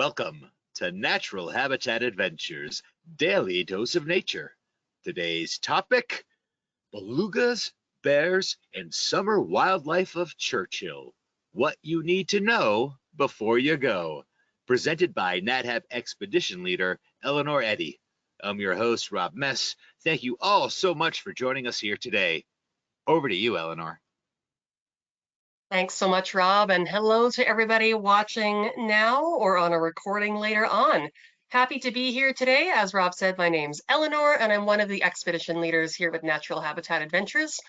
Welcome to Natural Habitat Adventures, Daily Dose of Nature. Today's topic, belugas, bears, and summer wildlife of Churchill. What you need to know before you go. Presented by NatHab Expedition Leader Eleanor Edye. I'm your host, Rob Mess. Thank you all so much for joining us here today. Over to you, Eleanor. Thanks so much, Rob, and hello to everybody watching now or on a recording later on. Happy to be here today. As Rob said, my name's Eleanor, and I'm one of the expedition leaders here with Natural Habitat Adventures.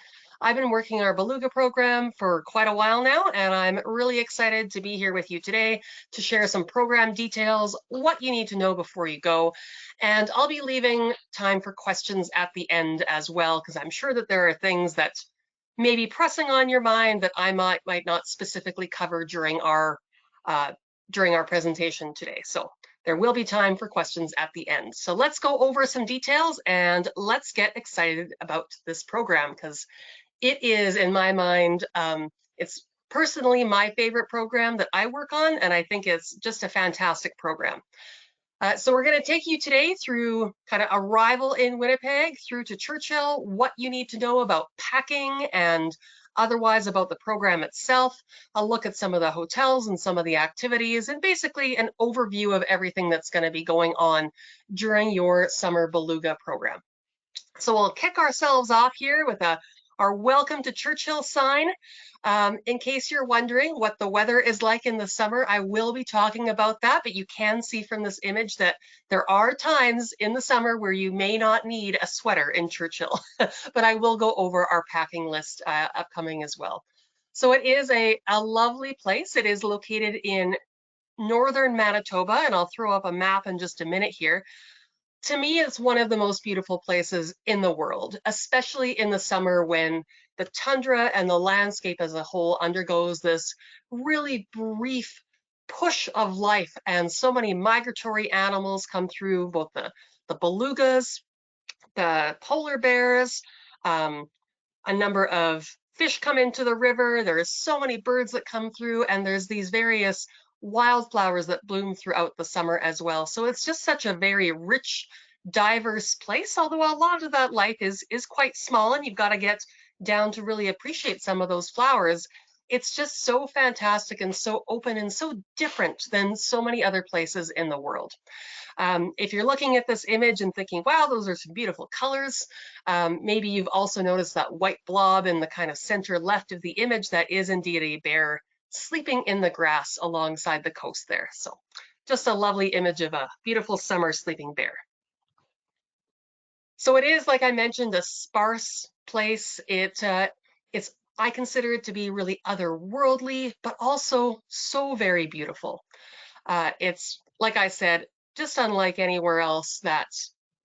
I've been working our beluga program for quite a while now, and I'm really excited to be here with you today to share some program details, what you need to know before you go, and I'll be leaving time for questions at the end as well, because I'm sure that there are things that maybe pressing on your mind that I might not specifically cover during our presentation today. So there will be time for questions at the end. So let's go over some details and let's get excited about this program, because it is, in my mind, it's personally my favorite program that I work on, and I think it's just a fantastic program. So we're going to take you today through kind of arrival in Winnipeg through to Churchill, what you need to know about packing and otherwise about the program itself. I'll look at some of the hotels and some of the activities and basically an overview of everything that's going to be going on during your summer beluga program. So we'll kick ourselves off here with our Welcome to Churchill sign. In case you're wondering what the weather is like in the summer, I will be talking about that, but you can see from this image that there are times in the summer where you may not need a sweater in Churchill, but I will go over our packing list upcoming as well. So it is a lovely place. It is located in northern Manitoba, and I'll throw up a map in just a minute here. To me, it's one of the most beautiful places in the world, especially in the summer when the tundra and the landscape as a whole undergoes this really brief push of life, and so many migratory animals come through, both the belugas, the polar bears, a number of fish come into the river. There's so many birds that come through, and there's these various wildflowers that bloom throughout the summer as well. So it's just such a very rich, diverse place, although a lot of that life is quite small, and you've got to get down to really appreciate some of those flowers. It's just so fantastic and so open and so different than so many other places in the world. If you're looking at this image and thinking, wow, those are some beautiful colors, maybe you've also noticed that white blob in the kind of center left of the image. That is indeed a bear sleeping in the grass alongside the coast there. So just a lovely image of a beautiful summer sleeping bear. So it is, like I mentioned, a sparse place. I consider it to be really otherworldly, but also so very beautiful. It's, like I said, just unlike anywhere else that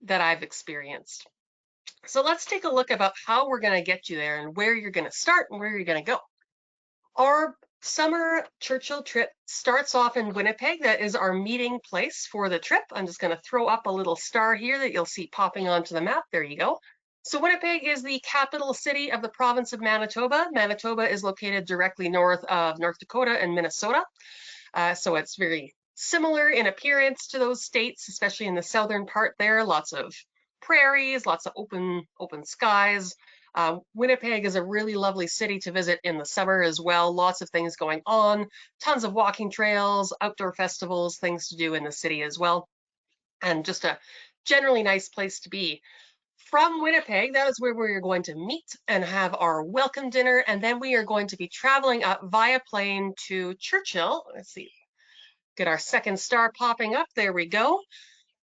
I've experienced. So let's take a look about how we're going to get you there and where you're going to start and where you're going to go. Our summer Churchill trip starts off in Winnipeg. That is our meeting place for the trip. I'm just going to throw up a little star here that you'll see popping onto the map. There you go. So Winnipeg is the capital city of the province of Manitoba. Manitoba is located directly north of North Dakota and Minnesota. So it's very similar in appearance to those states, especially in the southern part there. Lots of prairies, lots of open skies. Winnipeg is a really lovely city to visit in the summer as well. Lots of things going on, tons of walking trails, outdoor festivals, things to do in the city as well, and just a generally nice place to be. From Winnipeg, that is where we're going to meet and have our welcome dinner, and then we are going to be traveling up via plane to Churchill. Let's see, get our second star popping up. There we go.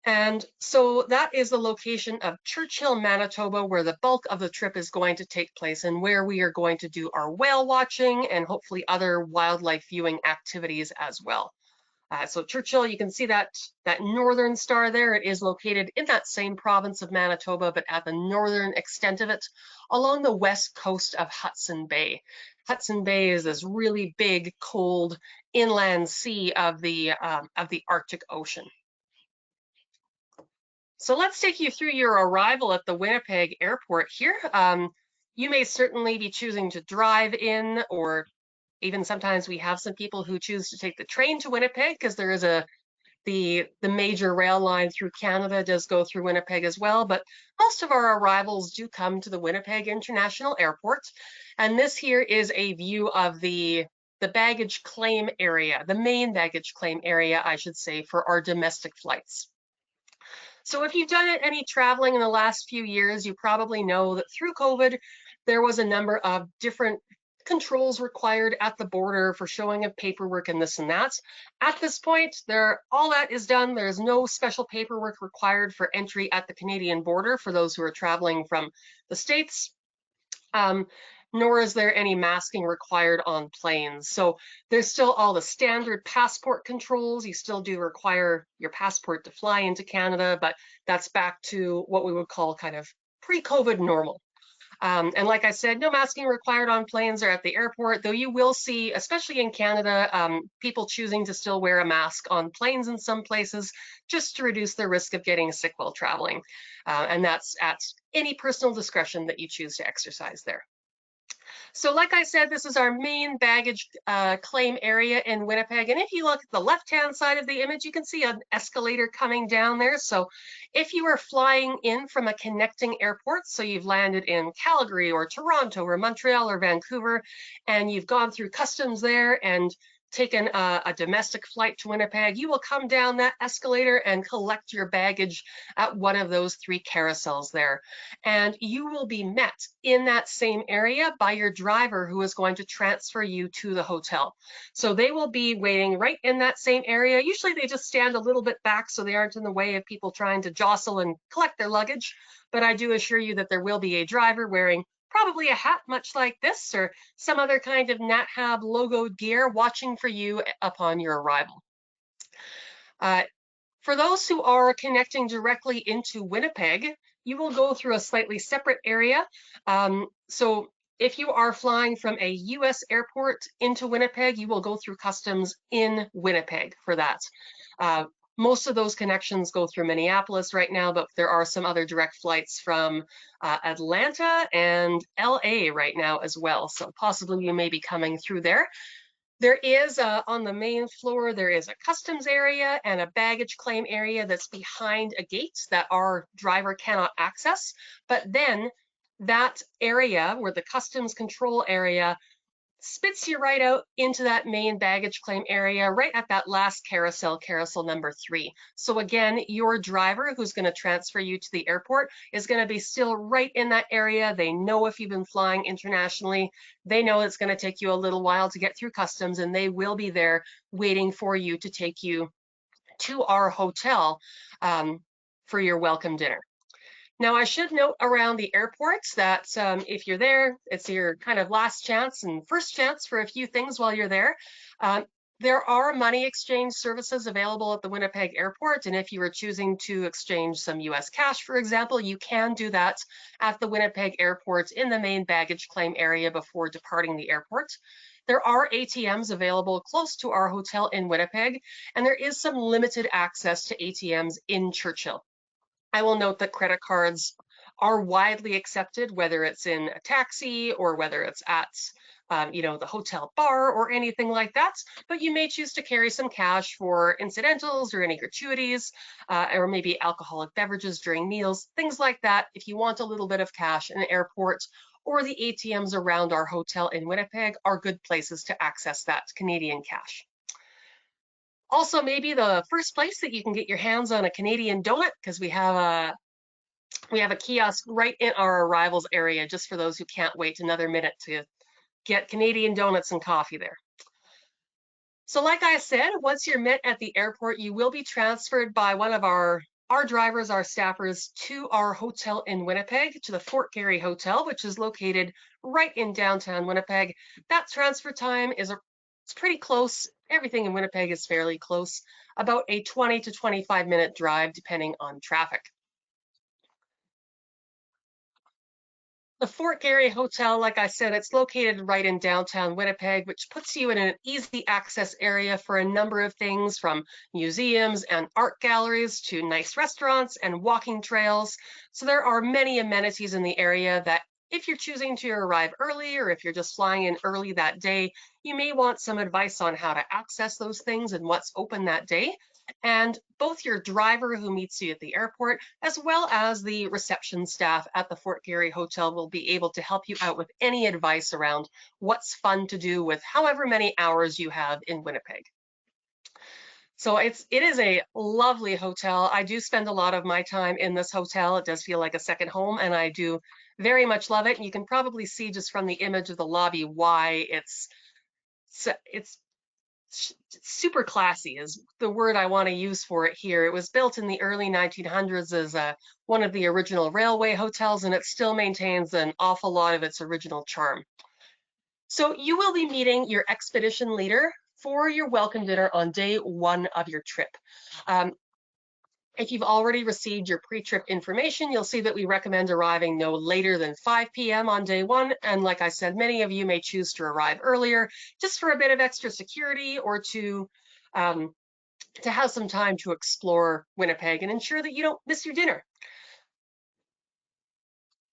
And so that is the location of Churchill, Manitoba, where the bulk of the trip is going to take place and where we are going to do our whale watching and hopefully other wildlife viewing activities as well. So Churchill, you can see that northern star there. It is located in that same province of Manitoba, but at the northern extent of it, along the west coast of Hudson Bay. Hudson Bay is this really big, cold inland sea of the Arctic Ocean. So let's take you through your arrival at the Winnipeg airport here. You may certainly be choosing to drive in, or even sometimes we have some people who choose to take the train to Winnipeg because there is a The major rail line through Canada does go through Winnipeg as well, but most of our arrivals do come to the Winnipeg International Airport. And this here is a view of the baggage claim area, the main baggage claim area, I should say, for our domestic flights. So if you've done any traveling in the last few years, you probably know that through COVID, there was a number of different controls required at the border for showing of paperwork and this and that. At this point, all that is done. There's no special paperwork required for entry at the Canadian border for those who are traveling from the States. Nor is there any masking required on planes. So there's still all the standard passport controls. You still do require your passport to fly into Canada, but that's back to what we would call kind of pre-COVID normal. And like I said, no masking required on planes or at the airport, though you will see, especially in Canada, people choosing to still wear a mask on planes in some places just to reduce the risk of getting sick while traveling. And that's at any personal discretion that you choose to exercise there. So like I said, this is our main baggage claim area in Winnipeg. And if you look at the left-hand side of the image, you can see an escalator coming down there. So if you are flying in from a connecting airport, so you've landed in Calgary or Toronto or Montreal or Vancouver, and you've gone through customs there and taken a domestic flight to Winnipeg, you will come down that escalator and collect your baggage at one of those 3 carousels there. And you will be met in that same area by your driver who is going to transfer you to the hotel. So they will be waiting right in that same area. Usually they just stand a little bit back so they aren't in the way of people trying to jostle and collect their luggage. But I do assure you that there will be a driver wearing probably a hat much like this or some other kind of NatHab logoed gear watching for you upon your arrival. For those who are connecting directly into Winnipeg, you will go through a slightly separate area. So if you are flying from a US airport into Winnipeg, you will go through customs in Winnipeg for that. Most of those connections go through Minneapolis right now, but there are some other direct flights from Atlanta and LA right now as well. So possibly you may be coming through there. There is on the main floor, there is a customs area and a baggage claim area that's behind a gate that our driver cannot access. But then that area where the customs control area spits you right out into that main baggage claim area, right at that last carousel, carousel number 3. So again, your driver who's going to transfer you to the airport is going to be still right in that area. They know if you've been flying internationally, they know it's going to take you a little while to get through customs, and they will be there waiting for you to take you to our hotel for your welcome dinner. Now, I should note around the airports that if you're there, it's your kind of last chance and first chance for a few things while you're there. There are money exchange services available at the Winnipeg airport, and if you are choosing to exchange some US cash, for example, you can do that at the Winnipeg airport in the main baggage claim area before departing the airport. There are ATMs available close to our hotel in Winnipeg, and there is some limited access to ATMs in Churchill. I will note that credit cards are widely accepted, whether it's in a taxi or whether it's at the hotel bar or anything like that, but you may choose to carry some cash for incidentals or any gratuities or maybe alcoholic beverages during meals, things like that. If you want a little bit of cash in an airport or the ATMs around our hotel in Winnipeg are good places to access that Canadian cash. Also, maybe the first place that you can get your hands on a Canadian donut, because we have a kiosk right in our arrivals area, just for those who can't wait another minute to get Canadian donuts and coffee there. So like I said, once you're met at the airport, you will be transferred by one of our drivers, our staffers, to our hotel in Winnipeg, to the Fort Garry Hotel, which is located right in downtown Winnipeg. That transfer time is it's pretty close. Everything in Winnipeg is fairly close, about a 20 to 25 minute drive, depending on traffic. The Fort Garry Hotel, like I said, it's located right in downtown Winnipeg, which puts you in an easy access area for a number of things, from museums and art galleries to nice restaurants and walking trails. So there are many amenities in the area that if you're choosing to arrive early or if you're just flying in early that day, you may want some advice on how to access those things and what's open that day. And both your driver who meets you at the airport, as well as the reception staff at the Fort Garry Hotel, will be able to help you out with any advice around what's fun to do with however many hours you have in Winnipeg. So it is a lovely hotel. I do spend a lot of my time in this hotel. It does feel like a second home, and I do very much love it. And you can probably see just from the image of the lobby why it's super classy is the word I want to use for it here. It was built in the early 1900s as one of the original railway hotels, and it still maintains an awful lot of its original charm. So you will be meeting your expedition leader for your welcome dinner on day 1 of your trip. If you've already received your pre-trip information, you'll see that we recommend arriving no later than 5 p.m. on day 1. And like I said, many of you may choose to arrive earlier just for a bit of extra security or to have some time to explore Winnipeg and ensure that you don't miss your dinner.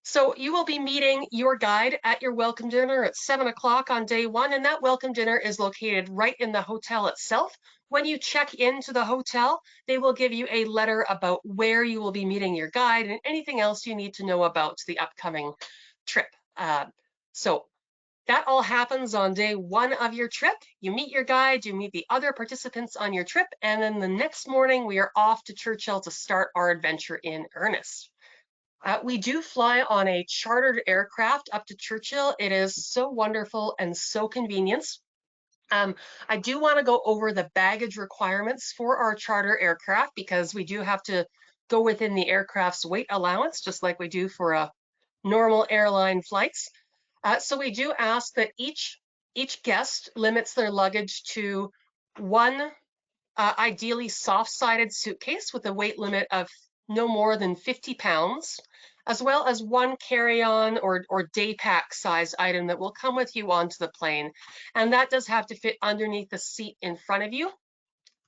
So you will be meeting your guide at your welcome dinner at 7 o'clock on day 1, and that welcome dinner is located right in the hotel itself. When you check into the hotel, they will give you a letter about where you will be meeting your guide and anything else you need to know about the upcoming trip. So that all happens on day 1 of your trip. You meet your guide, you meet the other participants on your trip, and then the next morning we are off to Churchill to start our adventure in earnest. We do fly on a chartered aircraft up to Churchill. It is so wonderful and so convenient. I do want to go over the baggage requirements for our charter aircraft because we do have to go within the aircraft's weight allowance, just like we do for a normal airline flights. So we do ask that each guest limits their luggage to one ideally soft-sided suitcase with a weight limit of no more than 50 pounds, as well as one carry-on or day pack size item that will come with you onto the plane. And that does have to fit underneath the seat in front of you.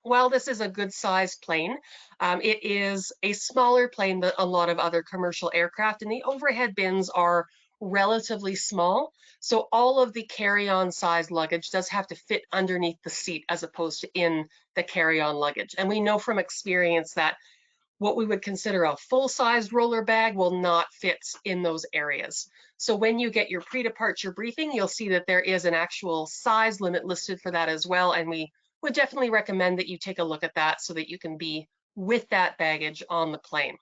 While this is a good sized plane, it is a smaller plane than a lot of other commercial aircraft, and the overhead bins are relatively small. So all of the carry-on size luggage does have to fit underneath the seat as opposed to in the carry-on luggage. And we know from experience that what we would consider a full-sized roller bag will not fit in those areas. So when you get your pre-departure briefing, you'll see that there is an actual size limit listed for that as well. And we would definitely recommend that you take a look at that so that you can be with that baggage on the plane.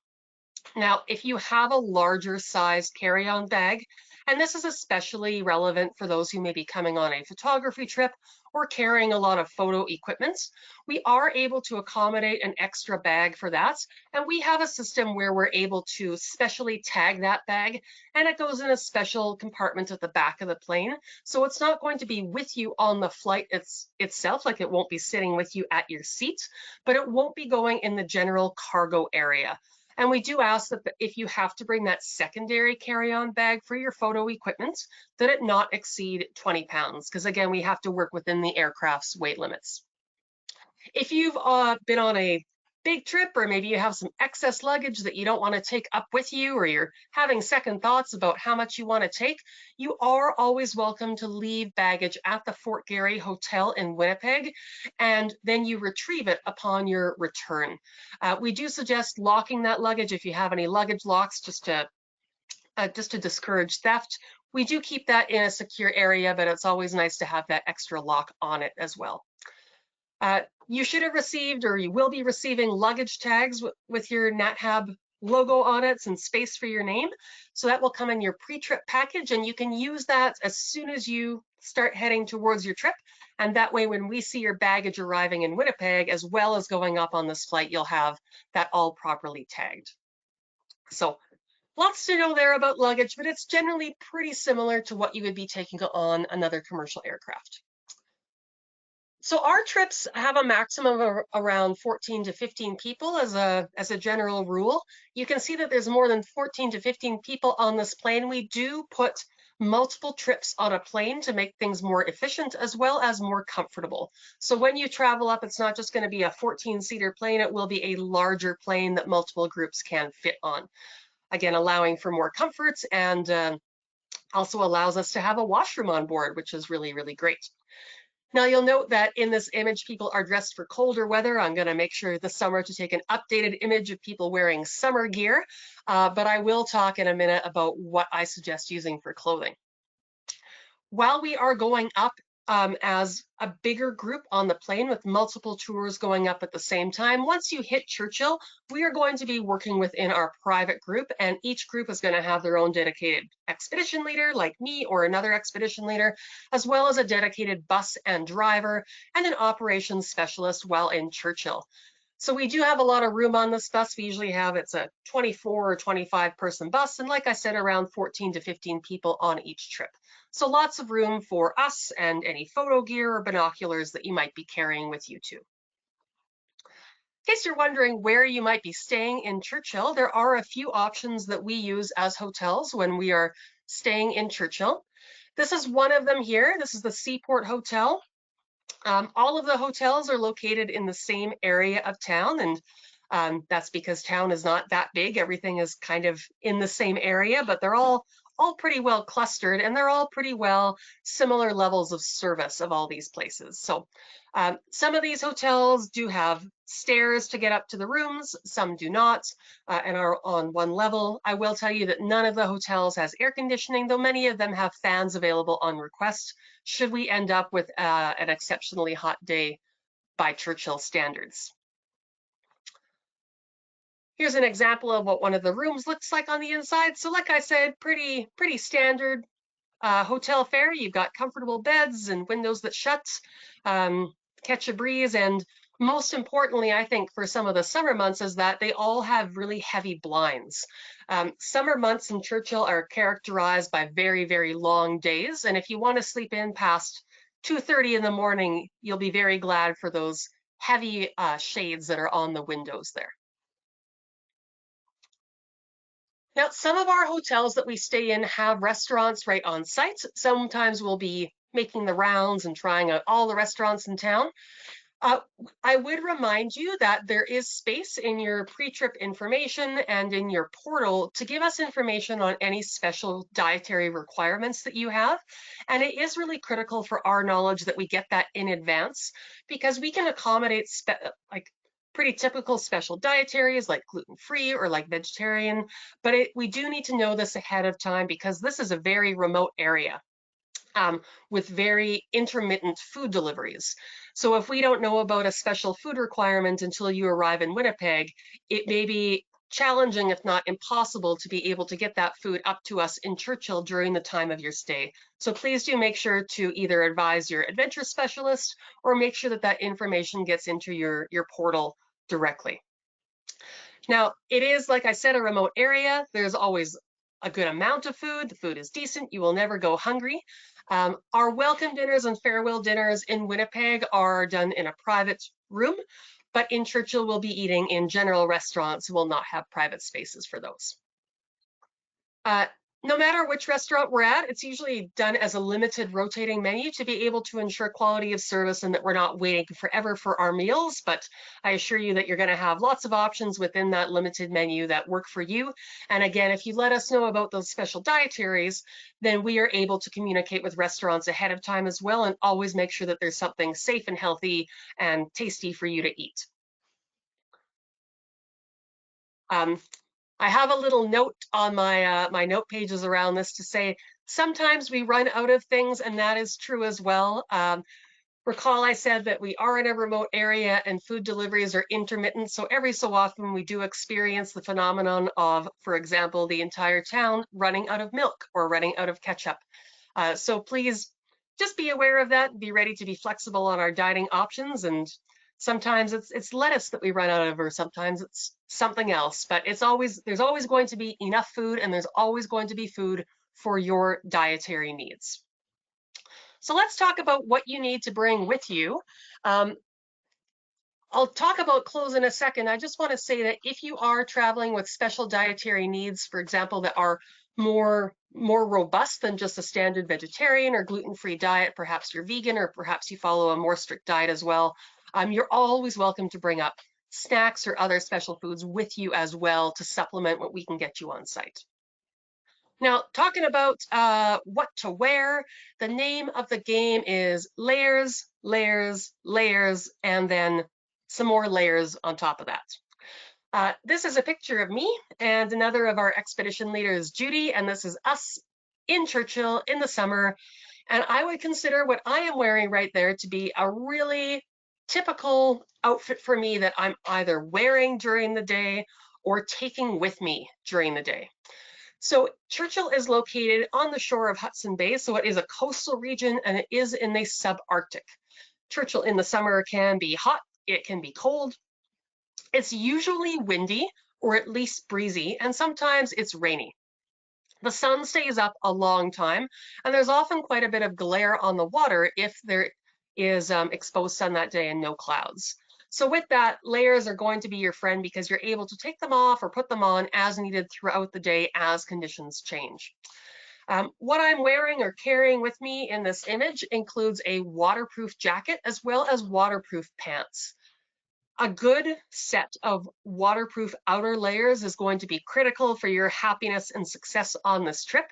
Now, if you have a larger sized carry-on bag, and this is especially relevant for those who may be coming on a photography trip or carrying a lot of photo equipment, we are able to accommodate an extra bag for that. And we have a system where we're able to specially tag that bag, and it goes in a special compartment at the back of the plane. So it's not going to be with you on the flight itself, like it won't be sitting with you at your seat, but it won't be going in the general cargo area. And we do ask that if you have to bring that secondary carry-on bag for your photo equipment, that it not exceed 20 pounds, because again, we have to work within the aircraft's weight limits. If you've been on a big trip, or maybe you have some excess luggage that you don't want to take up with you, or you're having second thoughts about how much you want to take, you are always welcome to leave baggage at the Fort Garry Hotel in Winnipeg, and then you retrieve it upon your return. We do suggest locking that luggage if you have any luggage locks, just to discourage theft. We do keep that in a secure area, but it's always nice to have that extra lock on it as well. You should have received, or you will be receiving, luggage tags with your NatHab logo on it and space for your name. So that will come in your pre-trip package, and you can use that as soon as you start heading towards your trip. And that way, when we see your baggage arriving in Winnipeg, as well as going up on this flight, you'll have that all properly tagged. So lots to know there about luggage, but it's generally pretty similar to what you would be taking on another commercial aircraft. So our trips have a maximum of around 14 to 15 people as a general rule. You can see that there's more than 14 to 15 people on this plane. We do put multiple trips on a plane to make things more efficient as well as more comfortable. So when you travel up, it's not just going to be a 14-seater plane, it will be a larger plane that multiple groups can fit on. Again, allowing for more comforts, and also allows us to have a washroom on board, which is really, really great. Now you'll note that in this image, people are dressed for colder weather. I'm going to make sure this summer to take an updated image of people wearing summer gear, but I will talk in a minute about what I suggest using for clothing. While we are going up as a bigger group on the plane with multiple tours going up at the same time, once you hit Churchill, we are going to be working within our private group, and each group is going to have their own dedicated expedition leader like me or another expedition leader, as well as a dedicated bus and driver and an operations specialist while in Churchill. So we do have a lot of room on this bus. We usually have, it's a 24 or 25 person bus, and like I said, around 14 to 15 people on each trip. So lots of room for us and any photo gear or binoculars that you might be carrying with you too. In case you're wondering where you might be staying in Churchill, there are a few options that we use as hotels when we are staying in Churchill. This is one of them here. This is the Seaport Hotel. All of the hotels are located in the same area of town, and that's because town is not that big. Everything is kind of in the same area, but they're all pretty well clustered, and they're all pretty well similar levels of service of all these places. So some of these hotels do have stairs to get up to the rooms, some do not, and are on one level. I will tell you that none of the hotels has air conditioning, though many of them have fans available on request should we end up with an exceptionally hot day by Churchill standards. Here's an example of what one of the rooms looks like on the inside. So like I said, pretty standard hotel fare. You've got comfortable beds and windows that shut, catch a breeze, and most importantly, I think for some of the summer months is that they all have really heavy blinds. Summer months in Churchill are characterized by very, very long days, and if you want to sleep in past 2:30 in the morning, you'll be very glad for those heavy shades that are on the windows there. Now, some of our hotels that we stay in have restaurants right on site. Sometimes we'll be making the rounds and trying out all the restaurants in town. I would remind you that there is space in your pre-trip information and in your portal to give us information on any special dietary requirements that you have. And it is really critical for our knowledge that we get that in advance, because we can accommodate like pretty typical special dietaries like gluten-free or like vegetarian, but we do need to know this ahead of time because this is a very remote area. With very intermittent food deliveries. So if we don't know about a special food requirement until you arrive in Winnipeg, it may be challenging, if not impossible, to be able to get that food up to us in Churchill during the time of your stay. So please do make sure to either advise your adventure specialist or make sure that that information gets into your portal directly. Now, it is, like I said, a remote area. There's always a good amount of food. The food is decent. You will never go hungry. Our welcome dinners and farewell dinners in Winnipeg are done in a private room, but in Churchill we'll be eating in general restaurants. We'll not have private spaces for those. No matter which restaurant we're at, it's usually done as a limited rotating menu to be able to ensure quality of service and that we're not waiting forever for our meals. But I assure you that you're going to have lots of options within that limited menu that work for you. And again, if you let us know about those special dietaries, then we are able to communicate with restaurants ahead of time as well and always make sure that there's something safe and healthy and tasty for you to eat. I have a little note on my my note pages around this to say sometimes we run out of things, and that is true as well. Recall I said that we are in a remote area and food deliveries are intermittent, so every so often we do experience the phenomenon of, for example, the entire town running out of milk or running out of ketchup. So please just be aware of that and be ready to be flexible on our dining options. And sometimes it's lettuce that we run out of, or sometimes it's something else, but there's always going to be enough food, and there's always going to be food for your dietary needs. So let's talk about what you need to bring with you. I'll talk about clothes in a second. I just want to say that if you are traveling with special dietary needs, for example, that are more robust than just a standard vegetarian or gluten-free diet, perhaps you're vegan or perhaps you follow a more strict diet as well, you're always welcome to bring up snacks or other special foods with you as well to supplement what we can get you on site. Now, talking about what to wear, the name of the game is layers, layers, layers, and then some more layers on top of that. This is a picture of me and another of our expedition leaders, Judy, and this is us in Churchill in the summer. And I would consider what I am wearing right there to be a really typical outfit for me that I'm either wearing during the day or taking with me during the day. So Churchill is located on the shore of Hudson Bay, so it is a coastal region and it is in the subarctic. Churchill in the summer can be hot, it can be cold. It's usually windy or at least breezy, and sometimes it's rainy. The sun stays up a long time, and there's often quite a bit of glare on the water if there is exposed sun that day and no clouds. So with that, layers are going to be your friend because you're able to take them off or put them on as needed throughout the day as conditions change. What I'm wearing or carrying with me in this image includes a waterproof jacket as well as waterproof pants. A good set of waterproof outer layers is going to be critical for your happiness and success on this trip,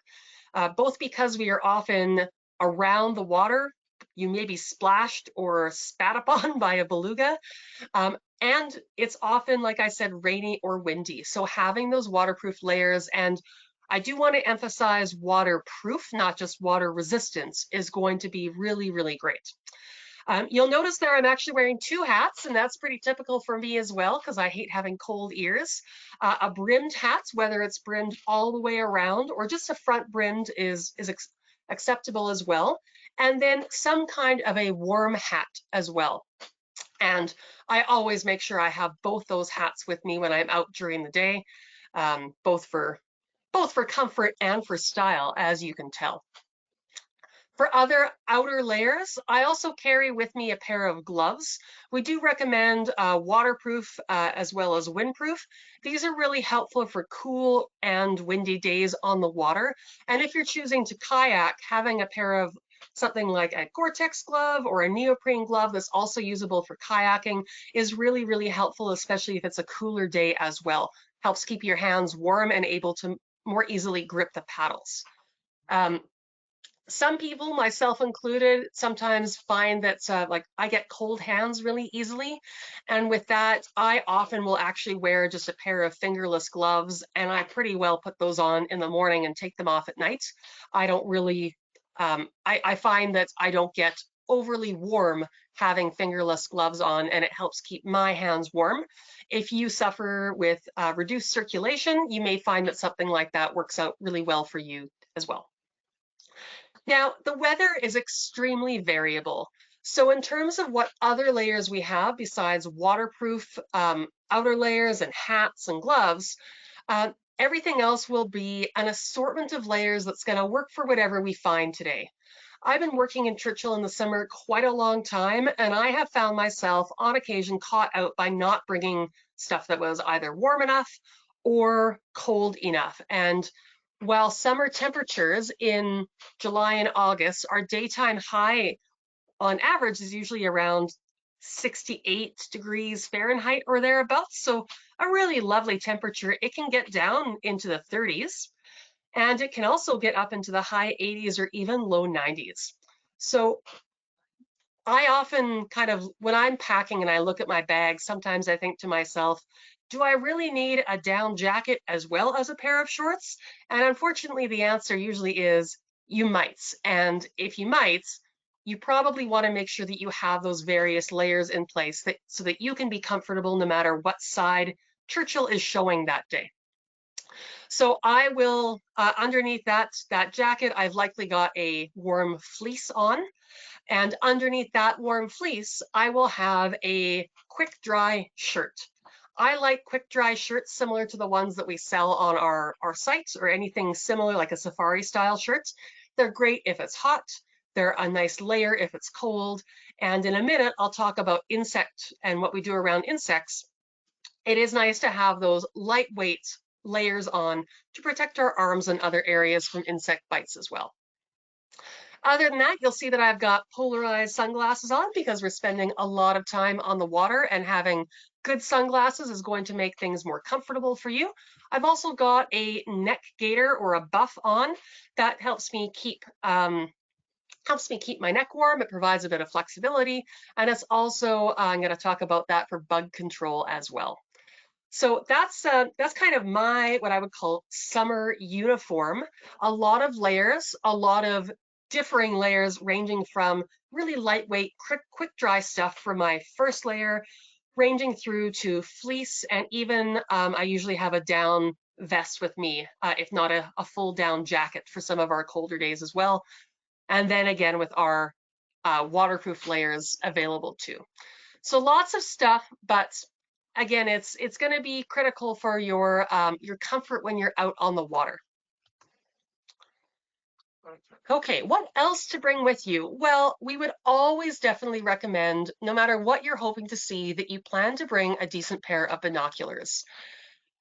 both because we are often around the water. You may be splashed or spat upon by a beluga, and it's often, like I said, rainy or windy. So having those waterproof layers, and I do want to emphasize waterproof, not just water resistance, is going to be really, really great. You'll notice there I'm actually wearing two hats, and that's pretty typical for me as well because I hate having cold ears. A brimmed hat, whether it's brimmed all the way around or just a front brimmed is acceptable as well. And then some kind of a warm hat as well. And I always make sure I have both those hats with me when I'm out during the day, both for comfort and for style, as you can tell. For other outer layers, I also carry with me a pair of gloves. We do recommend waterproof as well as windproof. These are really helpful for cool and windy days on the water. And if you're choosing to kayak, having a pair of something like a Gore-Tex glove or a neoprene glove that's also usable for kayaking is really, really helpful, especially if it's a cooler day as well. Helps keep your hands warm and able to more easily grip the paddles. Some people, myself included, sometimes find that like I get cold hands really easily. And with that, I often will actually wear just a pair of fingerless gloves, and I pretty well put those on in the morning and take them off at night. I don't really, I find that I don't get overly warm having fingerless gloves on, and it helps keep my hands warm. If you suffer with reduced circulation, you may find that something like that works out really well for you as well. Now, the weather is extremely variable. So in terms of what other layers we have besides waterproof outer layers and hats and gloves, everything else will be an assortment of layers that's going to work for whatever we find today. I've been working in Churchill in the summer quite a long time, and I have found myself on occasion caught out by not bringing stuff that was either warm enough or cold enough. And while summer temperatures in July and August, our daytime high on average is usually around 68 degrees Fahrenheit or thereabouts. So a really lovely temperature. It can get down into the 30s, and it can also get up into the high 80s or even low 90s. So I often kind of, when I'm packing and I look at my bag, sometimes I think to myself, do I really need a down jacket as well as a pair of shorts? And unfortunately, the answer usually is you might. And if you might, you probably want to make sure that you have those various layers in place so that you can be comfortable no matter what side Churchill is showing that day. So I will, underneath that jacket, I've likely got a warm fleece on. And underneath that warm fleece, I will have a quick dry shirt. I like quick dry shirts similar to the ones that we sell on our sites or anything similar like a safari style shirt. They're great if it's hot. They're a nice layer if it's cold. And in a minute, I'll talk about insect and what we do around insects. It is nice to have those lightweight layers on to protect our arms and other areas from insect bites as well. Other than that, you'll see that I've got polarized sunglasses on because we're spending a lot of time on the water, and having good sunglasses is going to make things more comfortable for you. I've also got a neck gaiter or a buff on that helps me keep Helps me keep my neck warm. It provides a bit of flexibility. And it's also, I'm going to talk about that for bug control as well. So that's kind of my, what I would call summer uniform. A lot of layers, a lot of differing layers ranging from really lightweight, quick dry stuff for my first layer, ranging through to fleece, and even I usually have a down vest with me, if not a full down jacket for some of our colder days as well. And then again with our waterproof layers available too. So lots of stuff, but again, it's going to be critical for your comfort when you're out on the water. Okay, what else to bring with you? Well, we would always definitely recommend, no matter what you're hoping to see, that you plan to bring a decent pair of binoculars.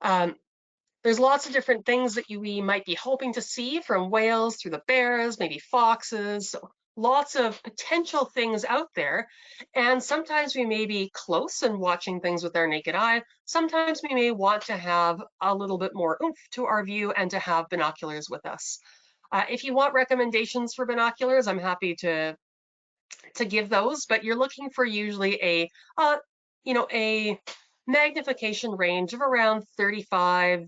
There's lots of different things that we might be hoping to see, from whales through the bears, maybe foxes, so lots of potential things out there. And sometimes we may be close and watching things with our naked eye. Sometimes we may want to have a little bit more oomph to our view and to have binoculars with us. If you want recommendations for binoculars, I'm happy to give those, but you're looking for usually a magnification range of around 35x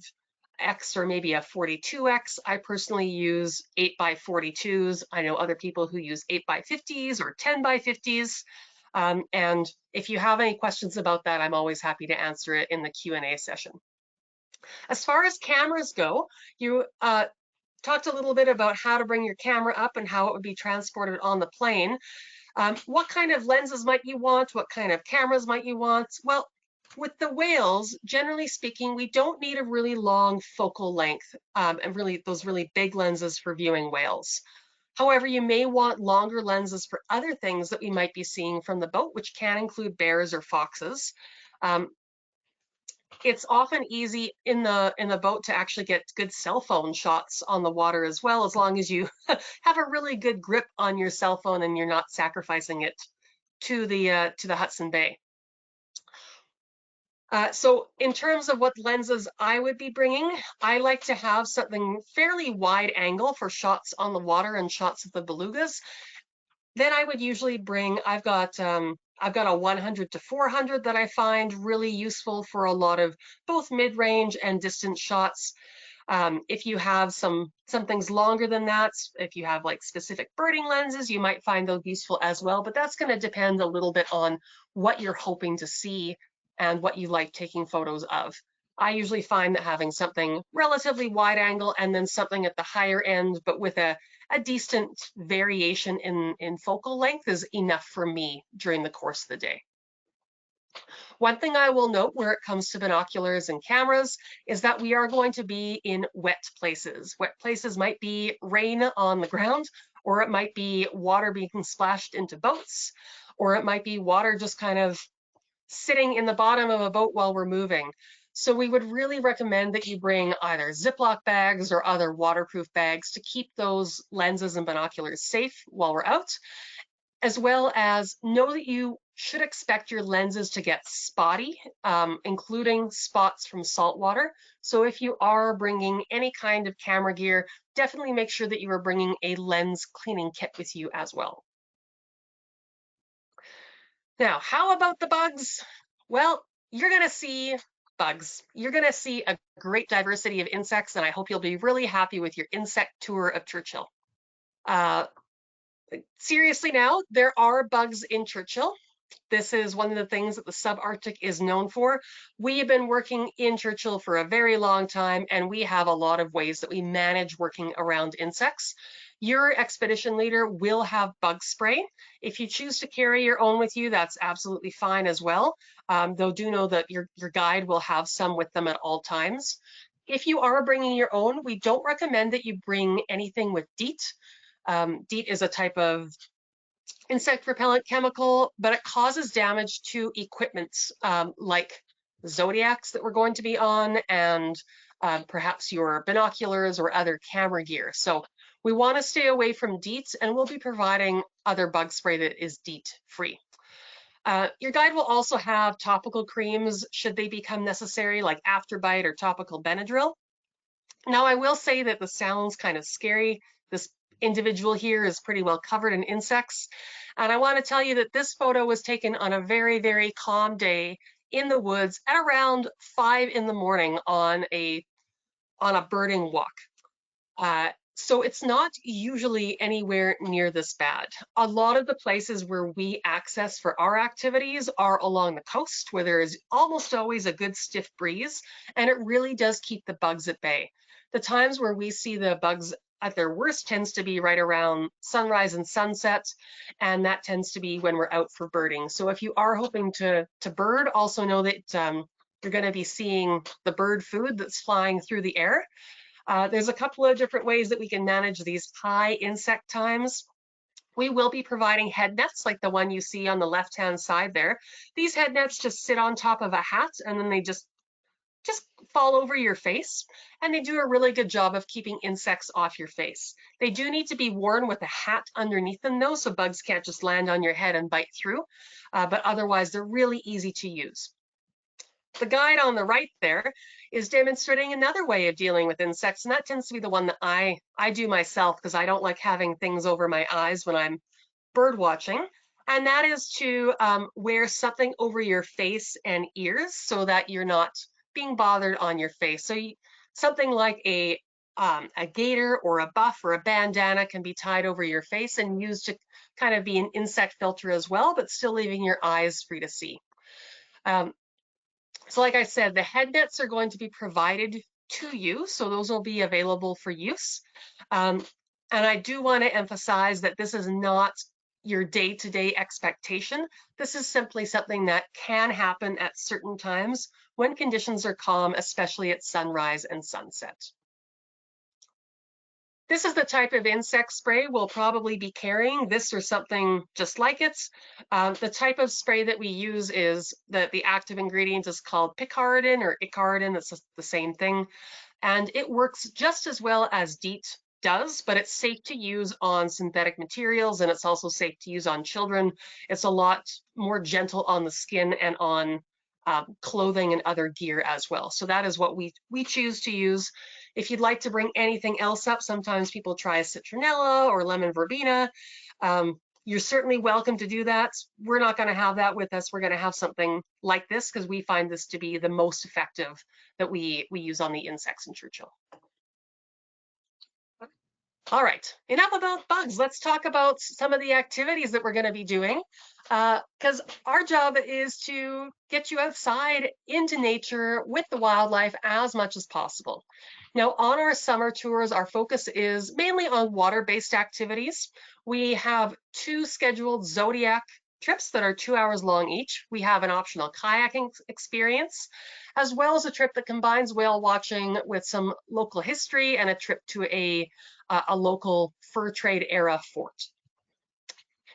or maybe a 42x. I personally use 8x42s. I know other people who use 8x50s or 10x50s. And if you have any questions about that, I'm always happy to answer it in the Q&A session. As far as cameras go, you talked a little bit about how to bring your camera up and how it would be transported on the plane. What kind of lenses might you want? What kind of cameras might you want? Well, with the whales, generally speaking, we don't need a really long focal length and really those really big lenses for viewing whales. However, you may want longer lenses for other things that we might be seeing from the boat, which can include bears or foxes. It's often easy in the boat to actually get good cell phone shots on the water as well, as long as you have a really good grip on your cell phone and you're not sacrificing it to the Hudson Bay. So in terms of what lenses I would be bringing, I like to have something fairly wide angle for shots on the water and shots of the belugas. Then I would usually bring, I've got a 100 to 400 that I find really useful for a lot of both mid-range and distance shots. If you have some things longer than that, if you have like specific birding lenses, you might find those useful as well, but that's going to depend a little bit on what you're hoping to see and what you like taking photos of. I usually find that having something relatively wide angle and then something at the higher end, but with a decent variation in focal length is enough for me during the course of the day. One thing I will note where it comes to binoculars and cameras is that we are going to be in wet places. Wet places might be rain on the ground, or it might be water being splashed into boats, or it might be water just kind of sitting in the bottom of a boat while we're moving. So we would really recommend that you bring either Ziploc bags or other waterproof bags to keep those lenses and binoculars safe while we're out, as well as know that you should expect your lenses to get spotty, including spots from salt water. So if you are bringing any kind of camera gear, definitely make sure that you are bringing a lens cleaning kit with you as well. Now, how about the bugs? Well, you're going to see bugs. You're going to see a great diversity of insects, and I hope you'll be really happy with your insect tour of Churchill. Seriously now, there are bugs in Churchill. This is one of the things that the subarctic is known for. We have been working in Churchill for a very long time, and we have a lot of ways that we manage working around insects. Your expedition leader will have bug spray. If you choose to carry your own with you, that's absolutely fine as well. Though do know that your guide will have some with them at all times. If you are bringing your own, we don't recommend that you bring anything with DEET. DEET is a type of insect repellent chemical, but it causes damage to equipment like Zodiacs that we're going to be on, and perhaps your binoculars or other camera gear. So we want to stay away from DEET, and we'll be providing other bug spray that is DEET free. Your guide will also have topical creams should they become necessary, like Afterbite or topical Benadryl. Now, I will say that this sounds kind of scary. This individual here is pretty well covered in insects. And I want to tell you that this photo was taken on a very, very calm day in the woods at around 5 in the morning on a birding walk. So it's not usually anywhere near this bad. A lot of the places where we access for our activities are along the coast, where there is almost always a good stiff breeze, and it really does keep the bugs at bay. The times where we see the bugs at their worst tends to be right around sunrise and sunset, and that tends to be when we're out for birding. So if you are hoping to bird, also know that you're going to be seeing the bird food that's flying through the air. There's a couple of different ways that we can manage these high insect times. We will be providing head nets like the one you see on the left-hand side there. These head nets just sit on top of a hat and then they just fall over your face, and they do a really good job of keeping insects off your face. They do need to be worn with a hat underneath them though, so bugs can't just land on your head and bite through, but otherwise they're really easy to use. The guide on the right there is demonstrating another way of dealing with insects, and that tends to be the one that I do myself because I don't like having things over my eyes when I'm bird watching. And that is to wear something over your face and ears so that you're not being bothered on your face. So something like a gaiter or a buff or a bandana can be tied over your face and used to kind of be an insect filter as well, but still leaving your eyes free to see. So like I said, the head nets are going to be provided to you, so those will be available for use. And I do want to emphasize that this is not your day-to-day expectation. This is simply something that can happen at certain times when conditions are calm, especially at sunrise and sunset. This is the type of insect spray we'll probably be carrying, this or something just like it. The type of spray that we use is that the active ingredient is called picaridin or icaridin, it's the same thing. And it works just as well as DEET does, but it's safe to use on synthetic materials and it's also safe to use on children. It's a lot more gentle on the skin and on clothing and other gear as well. So that is what we choose to use. If you'd like to bring anything else up, sometimes people try citronella or lemon verbena. You're certainly welcome to do that. We're not going to have that with us. We're going to have something like this because we find this to be the most effective that we use on the insects in Churchill. All right, enough about bugs. Let's talk about some of the activities that we're going to be doing because our job is to get you outside into nature with the wildlife as much as possible. Now, on our summer tours, our focus is mainly on water-based activities. We have 2 scheduled Zodiac trips that are 2 hours long each. We have an optional kayaking experience, as well as a trip that combines whale watching with some local history and a trip to a local fur trade era fort.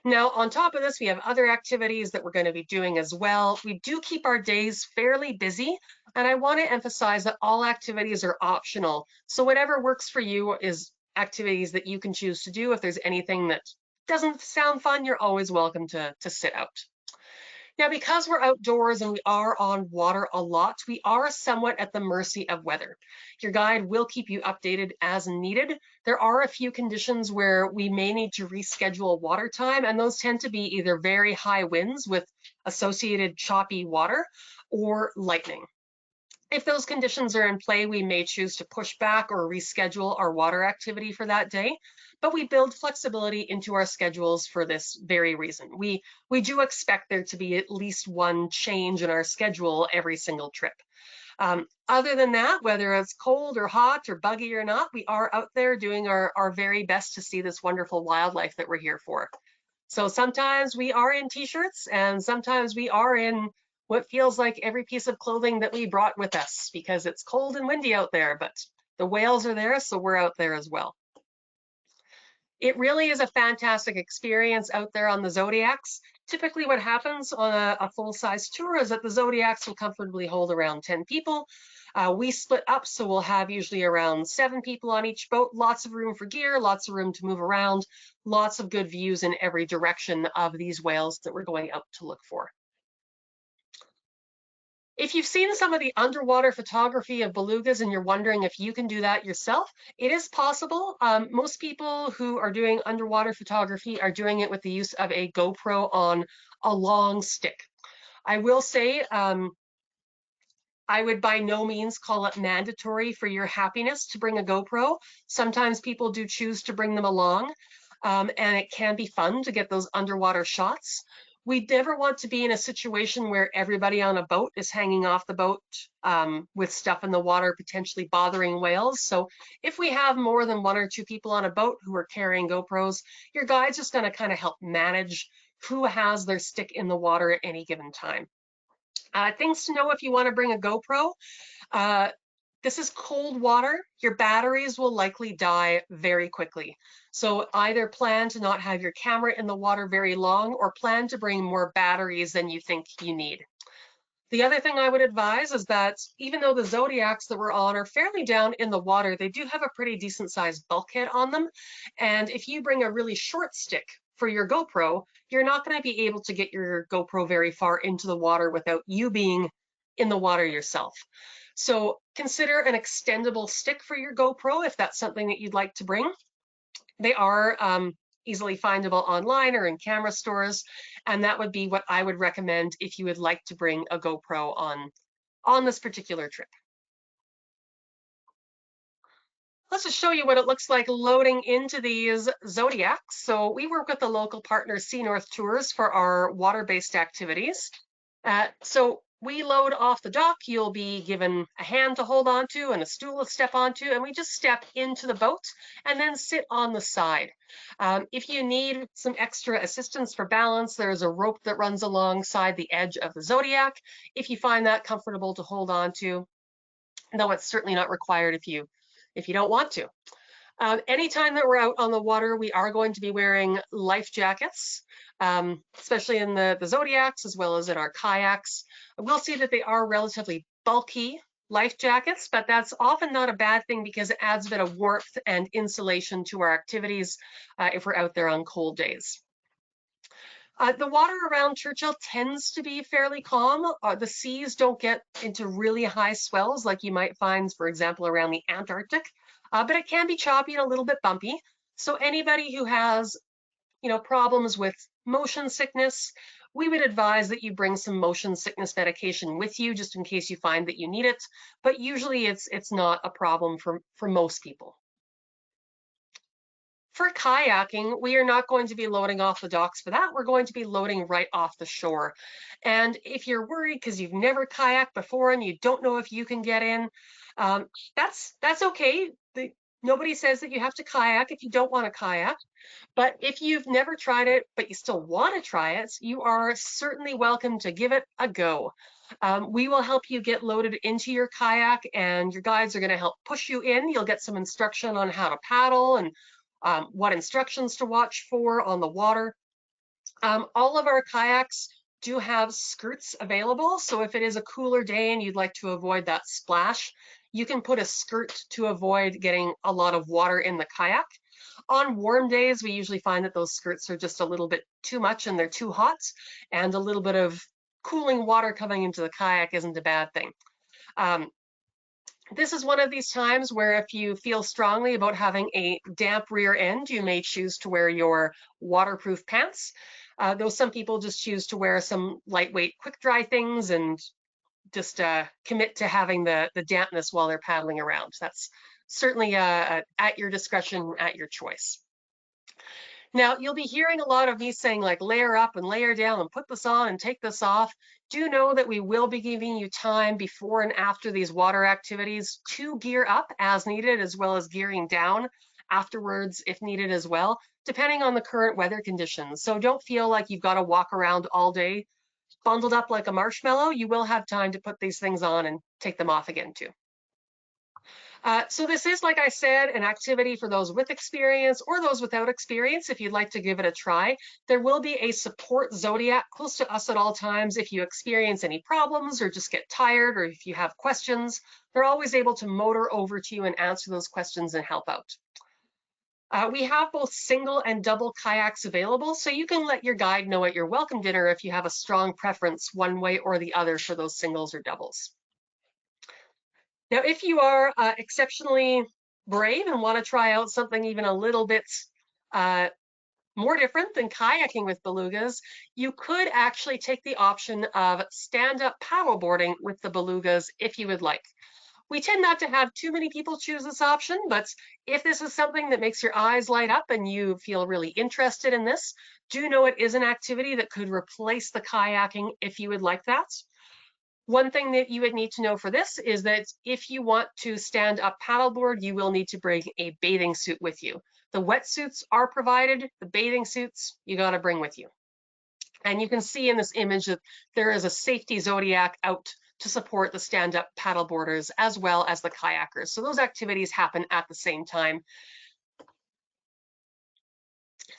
Now, on top of this, we have other activities that we're going to be doing as well. We do keep our days fairly busy, and I want to emphasize that all activities are optional. So whatever works for you is activities that you can choose to do. If there's anything that doesn't sound fun, you're always welcome to sit out. Now, because we're outdoors and we are on water a lot, we are somewhat at the mercy of weather. Your guide will keep you updated as needed. There are a few conditions where we may need to reschedule water time, and those tend to be either very high winds with associated choppy water or lightning. If those conditions are in play, we may choose to push back or reschedule our water activity for that day, but we build flexibility into our schedules for this very reason. We do expect there to be at least one change in our schedule every single trip. Other than that, whether it's cold or hot or buggy or not, we are out there doing our very best to see this wonderful wildlife that we're here for. So sometimes we are in t-shirts and sometimes we are in what feels like every piece of clothing that we brought with us because it's cold and windy out there, but the whales are there, so we're out there as well. It really is a fantastic experience out there on the Zodiacs. Typically what happens on a full-size tour is that the Zodiacs will comfortably hold around 10 people. We split up, so we'll have usually around 7 people on each boat, lots of room for gear, lots of room to move around, lots of good views in every direction of these whales that we're going out to look for. If you've seen some of the underwater photography of belugas and you're wondering if you can do that yourself, it is possible. Most people who are doing underwater photography are doing it with the use of a GoPro on a long stick. I will say, I would by no means call it mandatory for your happiness to bring a GoPro. Sometimes people do choose to bring them along, and it can be fun to get those underwater shots. We never want to be in a situation where everybody on a boat is hanging off the boat with stuff in the water, potentially bothering whales. So if we have more than 1 or 2 people on a boat who are carrying GoPros, your guide's just going to kind of help manage who has their stick in the water at any given time. Things to know if you want to bring a GoPro. This is cold water. Your batteries will likely die very quickly. So either plan to not have your camera in the water very long or plan to bring more batteries than you think you need. The other thing I would advise is that even though the Zodiacs that we're on are fairly down in the water, they do have a pretty decent sized bulkhead on them. And if you bring a really short stick for your GoPro, you're not going to be able to get your GoPro very far into the water without you being in the water yourself. So consider an extendable stick for your GoPro if that's something that you'd like to bring. They are easily findable online or in camera stores, and that would be what I would recommend if you would like to bring a GoPro on this particular trip. Let's just show you what it looks like loading into these Zodiacs. So we work with the local partner Sea North Tours for our water-based activities. So we load off the dock. You'll be given a hand to hold onto and a stool to step onto, and we just step into the boat and then sit on the side. If you need some extra assistance for balance, there's a rope that runs alongside the edge of the Zodiac. If you find that comfortable to hold onto, though it's certainly not required if you don't want to. Anytime that we're out on the water, we are going to be wearing life jackets, especially in the Zodiacs as well as in our kayaks. We'll see that they are relatively bulky life jackets, but that's often not a bad thing because it adds a bit of warmth and insulation to our activities if we're out there on cold days. The water around Churchill tends to be fairly calm. The seas don't get into really high swells like you might find, for example, around the Antarctic, but it can be choppy and a little bit bumpy. So anybody who has, problems with motion sickness, we would advise that you bring some motion sickness medication with you just in case you find that you need it. But usually it's not a problem for most people. For kayaking, we are not going to be loading off the docks for that. We're going to be loading right off the shore. And if you're worried because you've never kayaked before and you don't know if you can get in, that's okay. Nobody says that you have to kayak if you don't want to kayak. But if you've never tried it, but you still want to try it, you are certainly welcome to give it a go. We will help you get loaded into your kayak, and your guides are going to help push you in. You'll get some instruction on how to paddle and what instructions to watch for on the water. All of our kayaks do have skirts available. So if it is a cooler day and you'd like to avoid that splash, you can put a skirt to avoid getting a lot of water in the kayak. On warm days, we usually find that those skirts are just a little bit too much and they're too hot, and a little bit of cooling water coming into the kayak isn't a bad thing. This is one of these times where if you feel strongly about having a damp rear end, you may choose to wear your waterproof pants. Though some people just choose to wear some lightweight quick dry things and just commit to having the dampness while they're paddling around. That's certainly at your discretion, at your choice. Now, you'll be hearing a lot of me saying like layer up and layer down and put this on and take this off. Do know that we will be giving you time before and after these water activities to gear up as needed, as well as gearing down afterwards if needed as well, depending on the current weather conditions. So don't feel like you've got to walk around all day bundled up like a marshmallow. You will have time to put these things on and take them off again too. So this is, like I said, an activity for those with experience or those without experience if you'd like to give it a try. There will be a support Zodiac close to us at all times if you experience any problems or just get tired, or if you have questions. They're always able to motor over to you and answer those questions and help out. We have both single and double kayaks available, so you can let your guide know at your welcome dinner if you have a strong preference one way or the other for those singles or doubles. Now, if you are exceptionally brave and want to try out something even a little bit more different than kayaking with belugas, you could actually take the option of stand-up paddleboarding with the belugas if you would like. We tend not to have too many people choose this option, but if this is something that makes your eyes light up and you feel really interested in this, do know it is an activity that could replace the kayaking if you would like that. One thing that you would need to know for this is that if you want to stand up paddleboard, you will need to bring a bathing suit with you. The wetsuits are provided, the bathing suits you got to bring with you. And you can see in this image that there is a safety zodiac out to support the stand-up paddleboarders as well as the kayakers. So those activities happen at the same time.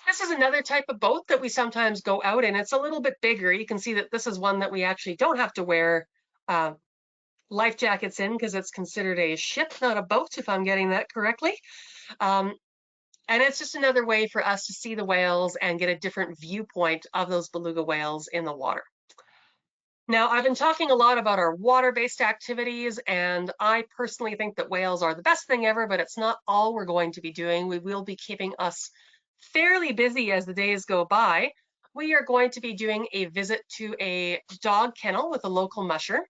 This is another type of boat that we sometimes go out in. It's a little bit bigger. You can see that this is one that we actually don't have to wear life jackets in because it's considered a ship, not a boat, if I'm getting that correctly. And it's just another way for us to see the whales and get a different viewpoint of those beluga whales in the water. Now, I've been talking a lot about our water-based activities, and I personally think that whales are the best thing ever, but it's not all we're going to be doing. We will be keeping us fairly busy as the days go by. We are going to be doing a visit to a dog kennel with a local musher.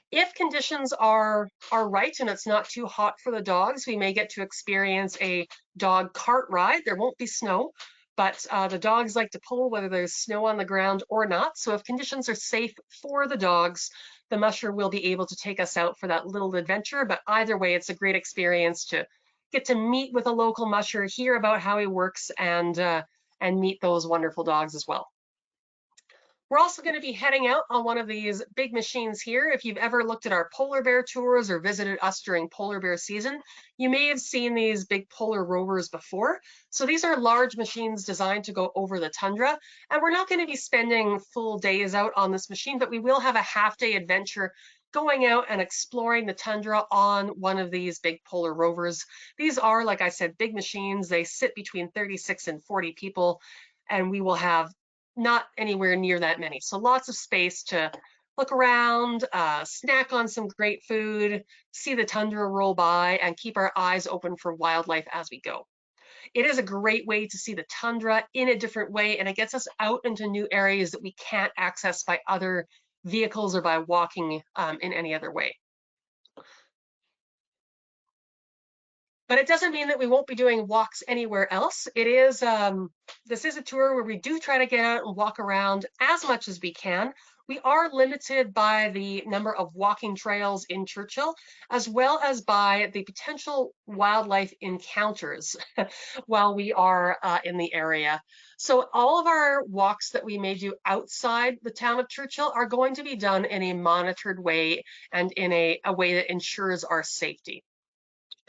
If conditions are right and it's not too hot for the dogs, we may get to experience a dog cart ride. There won't be snow, but the dogs like to pull whether there's snow on the ground or not. So if conditions are safe for the dogs, the musher will be able to take us out for that little adventure. But either way, it's a great experience to get to meet with a local musher, hear about how he works, and meet those wonderful dogs as well. We're also going to be heading out on one of these big machines here. If you've ever looked at our polar bear tours or visited us during polar bear season, you may have seen these big polar rovers before. So these are large machines designed to go over the tundra. And we're not going to be spending full days out on this machine, but we will have a half-day adventure going out and exploring the tundra on one of these big polar rovers. These are, like I said, big machines. They sit between 36 and 40 people, and we will have not anywhere near that many. So lots of space to look around, snack on some great food, see the tundra roll by, and keep our eyes open for wildlife as we go. It is a great way to see the tundra in a different way, and it gets us out into new areas that we can't access by other vehicles or by walking in any other way. But it doesn't mean that we won't be doing walks anywhere else. It is, this is a tour where we do try to get out and walk around as much as we can. We are limited by the number of walking trails in Churchill, as well as by the potential wildlife encounters while we are in the area. So all of our walks that we may do outside the town of Churchill are going to be done in a monitored way and in a way that ensures our safety.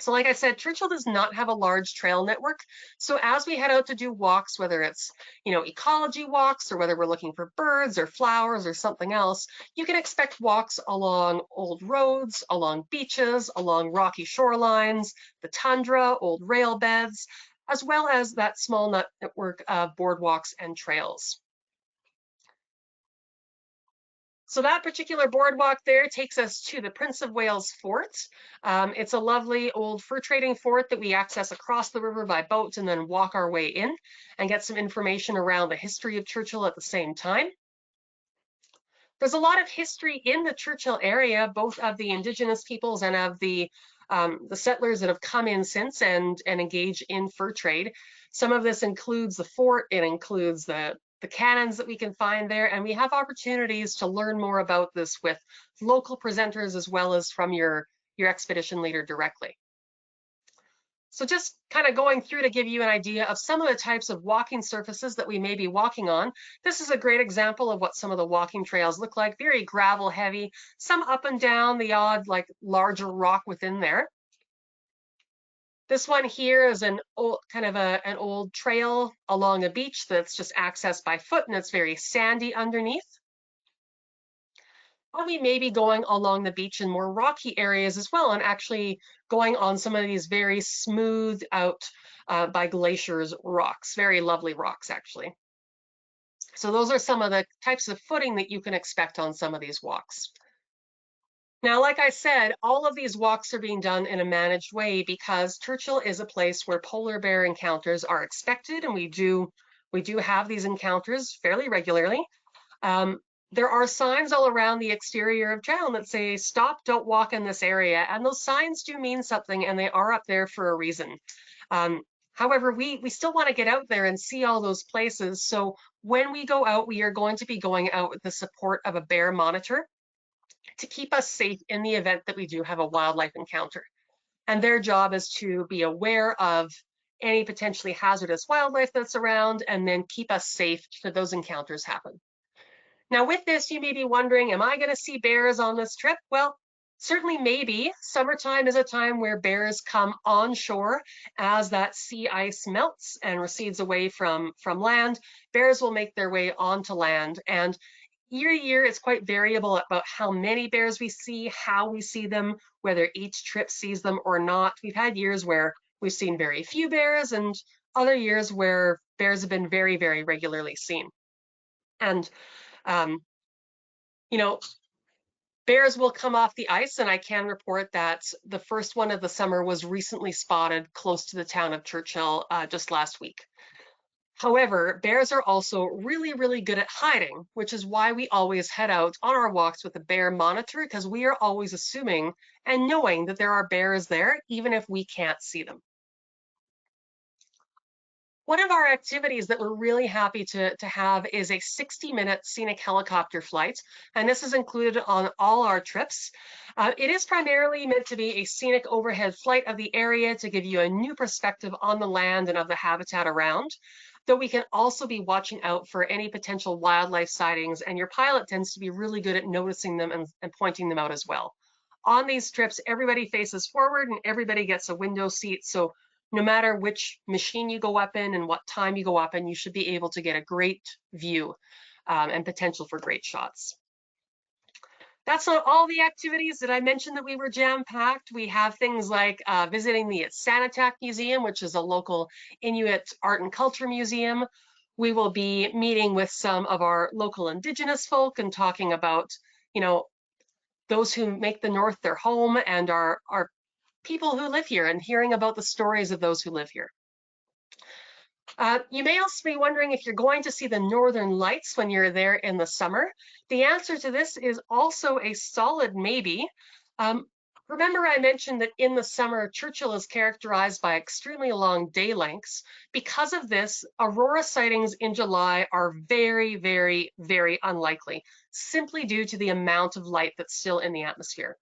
So like I said, Churchill does not have a large trail network. So as we head out to do walks, whether it's, ecology walks or whether we're looking for birds or flowers or something else, you can expect walks along old roads, along beaches, along rocky shorelines, the tundra, old rail beds, as well as that small network of boardwalks and trails. So that particular boardwalk there takes us to the Prince of Wales Fort. It's a lovely old fur trading fort that we access across the river by boat and then walk our way in and get some information around the history of Churchill at the same time. There's a lot of history in the Churchill area, both of the Indigenous peoples and of the settlers that have come in since and engage in fur trade. Some of this includes the fort, it includes the cannons that we can find there, and we have opportunities to learn more about this with local presenters as well as from your expedition leader directly. So just kind of going through to give you an idea of some of the types of walking surfaces that we may be walking on. This is a great example of what some of the walking trails look like, very gravel heavy, some up and down, the odd like larger rock within there. This one here is an old an old trail along a beach that's just accessed by foot, and it's very sandy underneath. Or we may be going along the beach in more rocky areas as well, and actually going on some of these very smoothed out by glaciers rocks, very lovely rocks actually. So those are some of the types of footing that you can expect on some of these walks. Now, like I said, all of these walks are being done in a managed way because Churchill is a place where polar bear encounters are expected, and we do have these encounters fairly regularly. There are signs all around the exterior of town that say, stop, don't walk in this area. And those signs do mean something, and they are up there for a reason. However, we still want to get out there and see all those places. So when we go out, we are going to be going out with the support of a bear monitor to keep us safe in the event that we do have a wildlife encounter. And their job is to be aware of any potentially hazardous wildlife that's around and then keep us safe should those encounters happen. Now with this, you may be wondering, am I going to see bears on this trip? Well, certainly maybe. Summertime is a time where bears come onshore as that sea ice melts and recedes away from land. Bears will make their way onto land, and year to year, it's quite variable about how many bears we see, how we see them, whether each trip sees them or not. We've had years where we've seen very few bears and other years where bears have been very, very regularly seen. And you know, bears will come off the ice, and I can report that the first one of the summer was recently spotted close to the town of Churchill just last week. However, bears are also really, really good at hiding, which is why we always head out on our walks with a bear monitor, because we are always assuming and knowing that there are bears there, even if we can't see them. One of our activities that we're really happy to have is a 60-minute scenic helicopter flight, and this is included on all our trips. It is primarily meant to be a scenic overhead flight of the area to give you a new perspective on the land and of the habitat around, though we can also be watching out for any potential wildlife sightings, and your pilot tends to be really good at noticing them and pointing them out as well. On these trips, everybody faces forward and everybody gets a window seat, so no matter which machine you go up in and what time you go up in, you should be able to get a great view and potential for great shots. That's not all the activities that I mentioned that we were jam-packed. We have things like visiting the Sanitak Museum, which is a local Inuit art and culture museum. We will be meeting with some of our local Indigenous folk and talking about, you know, those who make the North their home and our people who live here, and hearing about the stories of those who live here. You may also be wondering if you're going to see the Northern Lights when you're there in the summer. The answer to this is also a solid maybe. Remember I mentioned that in the summer, Churchill is characterized by extremely long day lengths. Because of this, aurora sightings in July are very, very, very unlikely, simply due to the amount of light that's still in the atmosphere.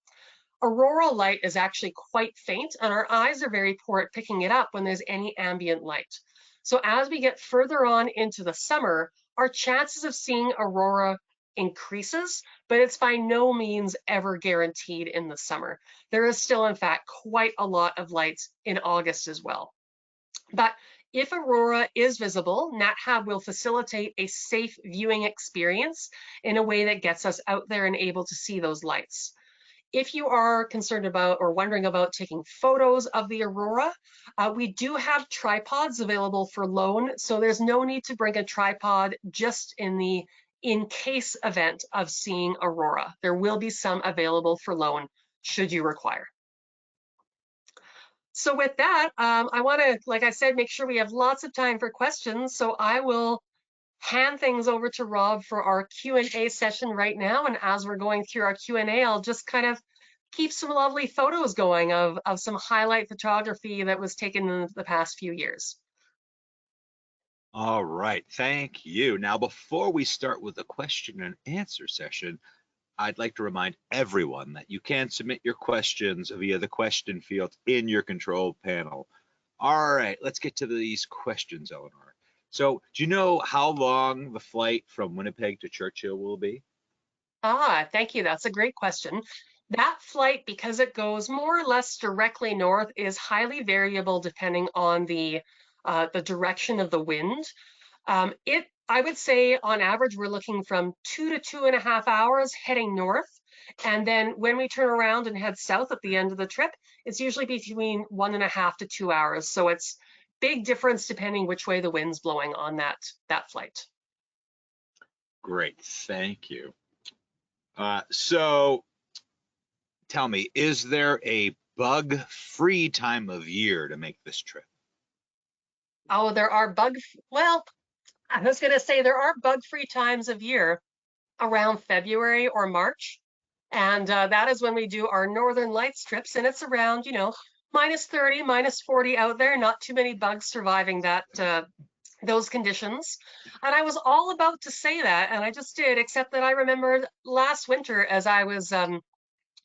Auroral light is actually quite faint, and our eyes are very poor at picking it up when there's any ambient light. So as we get further on into the summer, our chances of seeing aurora increases, but it's by no means ever guaranteed in the summer. There is still, in fact, quite a lot of light in August as well. But if aurora is visible, NatHab will facilitate a safe viewing experience in a way that gets us out there and able to see those lights. If you are concerned about or wondering about taking photos of the aurora, we do have tripods available for loan, so there's no need to bring a tripod just in the in-case event of seeing aurora. There will be some available for loan should you require. So with that, I want to, like I said, make sure we have lots of time for questions, so I will hand things over to Rob for our Q&A session right now. And as we're going through our Q&A, I'll just kind of keep some lovely photos going of some highlight photography that was taken in the past few years. All right, thank you. Now, before we start with the question and answer session, I'd like to remind everyone that you can submit your questions via the question field in your control panel. All right, let's get to these questions, Eleanor. So, do you know how long the flight from Winnipeg to Churchill will be? Thank you. That's a great question. That flight, because it goes more or less directly north, is highly variable depending on the direction of the wind. I would say on average, we're looking from 2 to 2.5 hours heading north, And then when we turn around and head south at the end of the trip, it's usually between 1.5 to 2 hours. So it's big difference depending which way the wind's blowing on that flight. Great, thank you. So tell me, is there a bug-free time of year to make this trip? Oh, well, I was going to say there are bug-free times of year around February or March. And that is when we do our Northern Lights trips. And it's around, minus 30, minus 40 out there, not too many bugs surviving those conditions. And I was all about to say that, and I just did, except that I remembered last winter as I was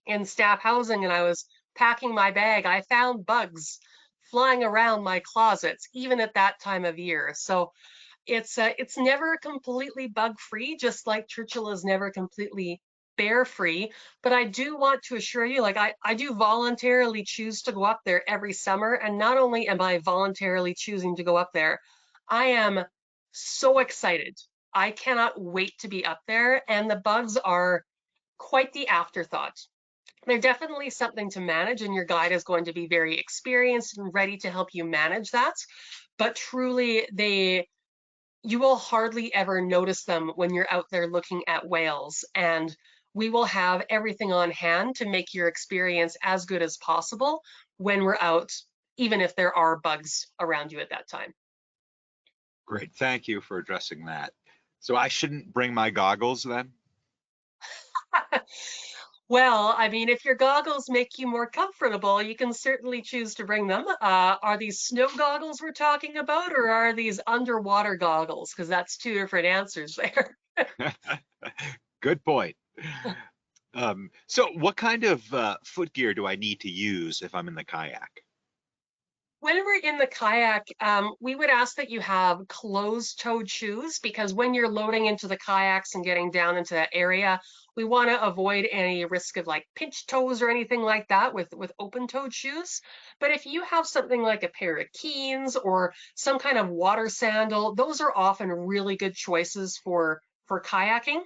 in staff housing and I was packing my bag, I found bugs flying around my closets, even at that time of year. So it's never completely bug free, just like Churchill is never completely bear free. But I do want to assure you, like I do voluntarily choose to go up there every summer. And not only am I voluntarily choosing to go up there, I am so excited. I cannot wait to be up there. And the bugs are quite the afterthought. They're definitely something to manage, and your guide is going to be very experienced and ready to help you manage that. But truly, you will hardly ever notice them when you're out there looking at whales. And we will have everything on hand to make your experience as good as possible when we're out, even if there are bugs around you at that time. Great, thank you for addressing that. So I shouldn't bring my goggles then? Well, I mean, if your goggles make you more comfortable, you can certainly choose to bring them. Are these snow goggles we're talking about, or are these underwater goggles? Because that's two different answers there. Good point. So what kind of foot gear do I need to use if I'm in the kayak? When we're in the kayak, we would ask that you have closed-toed shoes, because when you're loading into the kayaks and getting down into that area, we want to avoid any risk of like pinched toes or anything like that with open-toed shoes. But if you have something like a pair of Keens or some kind of water sandal, those are often really good choices for kayaking.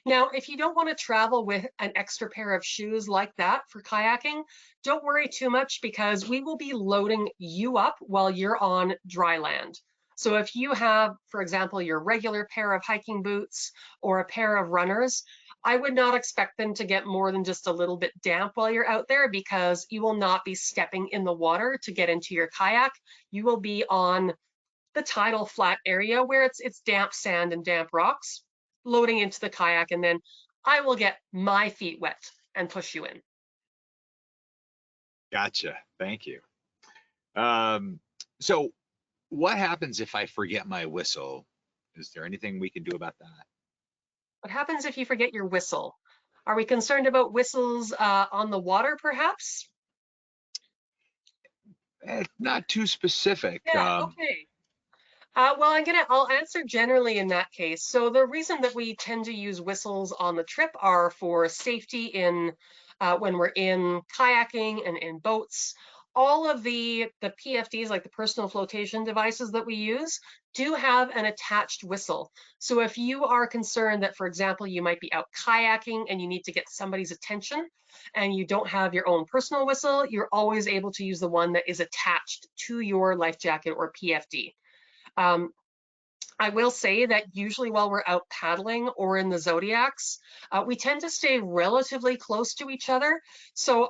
Now, if you don't want to travel with an extra pair of shoes like that for kayaking, don't worry too much, because we will be loading you up while you're on dry land. So if you have, for example, your regular pair of hiking boots or a pair of runners, I would not expect them to get more than just a little bit damp while you're out there, because you will not be stepping in the water to get into your kayak. You will be on the tidal flat area where it's damp sand and damp rocks, loading into the kayak, and then I will get my feet wet and push you in. Gotcha, thank you. So what happens if I forget my whistle? Is there anything we can do about that? What happens if you forget your whistle? Are we concerned about whistles on the water, perhaps? Not too specific. Yeah, okay. Well, I'll answer generally in that case. So the reason that we tend to use whistles on the trip are for safety in when we're in kayaking and in boats. All of the PFDs, like the personal flotation devices that we use, do have an attached whistle. So if you are concerned that, for example, you might be out kayaking and you need to get somebody's attention and you don't have your own personal whistle, you're always able to use the one that is attached to your life jacket or PFD. I will say that usually while we're out paddling or in the Zodiacs, we tend to stay relatively close to each other. So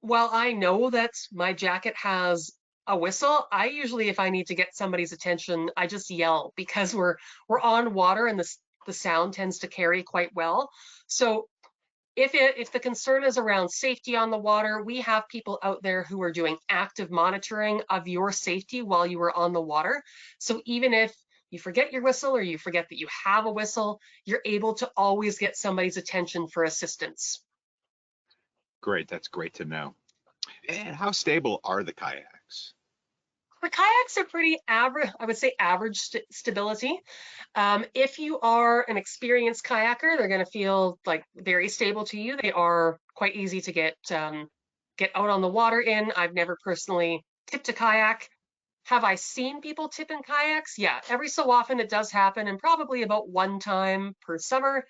while I know that my jacket has a whistle, I usually, if I need to get somebody's attention, I just yell, because we're on water and the sound tends to carry quite well. So if the concern is around safety on the water, we have people out there who are doing active monitoring of your safety while you are on the water. So even if you forget your whistle or you forget that you have a whistle, you're able to always get somebody's attention for assistance. Great, that's great to know. And how stable are the kayaks? The kayaks are pretty average, I would say average stability. If you are an experienced kayaker, they're going to feel like very stable to you. They are quite easy to get out on the water in. I've never personally tipped a kayak. Have I seen people tip in kayaks? Yeah, every so often it does happen, and probably about one time per summer.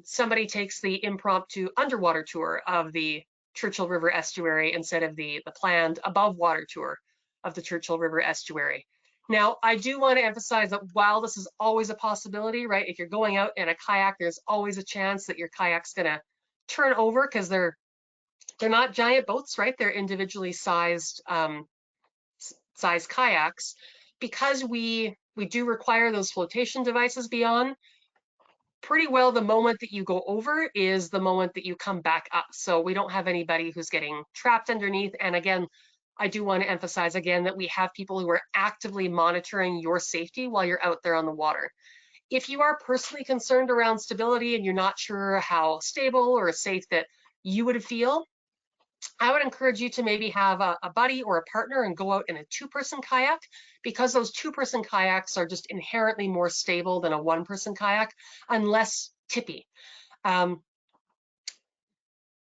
somebody takes the impromptu underwater tour of the Churchill River estuary instead of the planned above water tour of the Churchill River estuary. Now, I do want to emphasize that while this is always a possibility, right? If you're going out in a kayak, there's always a chance that your kayak's going to turn over because they're not giant boats, right? They're individually sized kayaks. Because we do require those flotation devices be on, pretty well the moment that you go over is the moment that you come back up. So we don't have anybody who's getting trapped underneath. And again, I do want to emphasize again that we have people who are actively monitoring your safety while you're out there on the water. If you are personally concerned around stability and you're not sure how stable or safe that you would feel, I would encourage you to maybe have a buddy or a partner and go out in a two-person kayak, because those two-person kayaks are just inherently more stable than a one-person kayak and less tippy.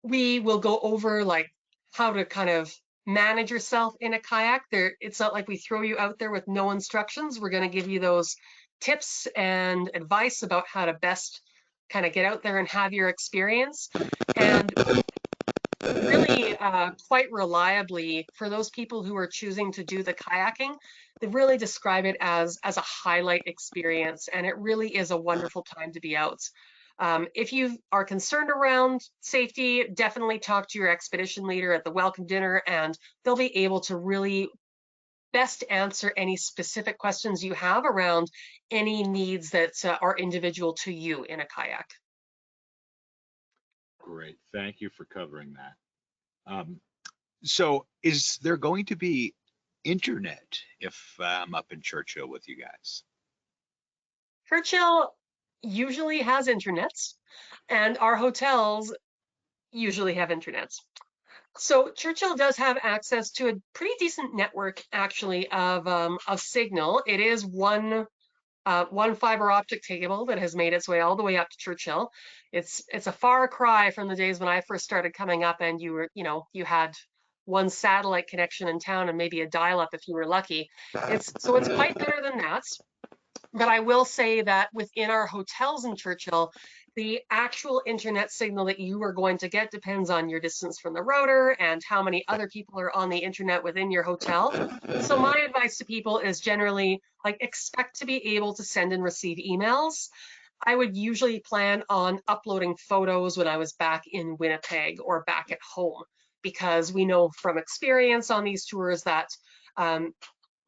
We will go over like how to kind of manage yourself in a kayak. It's not like we throw you out there with no instructions. We're going to give you those tips and advice about how to best kind of get out there and have your experience. And really quite reliably, for those people who are choosing to do the kayaking, they really describe it as a highlight experience, and it really is a wonderful time to be out. If you are concerned around safety, definitely talk to your expedition leader at the welcome dinner, and they'll be able to really best answer any specific questions you have around any needs that are individual to you in a kayak. Great, thank you for covering that. So is there going to be internet if I'm up in Churchill with you guys? Churchill usually has internets, and our hotels usually have internets. So Churchill does have access to a pretty decent network, actually, of signal. It is one fiber optic cable that has made its way all the way up to Churchill. It's a far cry from the days when I first started coming up, and you had one satellite connection in town and maybe a dial-up if you were lucky. So it's quite better than that. But I will say that within our hotels in Churchill, the actual internet signal that you are going to get depends on your distance from the router and how many other people are on the internet within your hotel. So my advice to people is generally expect to be able to send and receive emails. I would usually plan on uploading photos when I was back in Winnipeg or back at home, because we know from experience on these tours that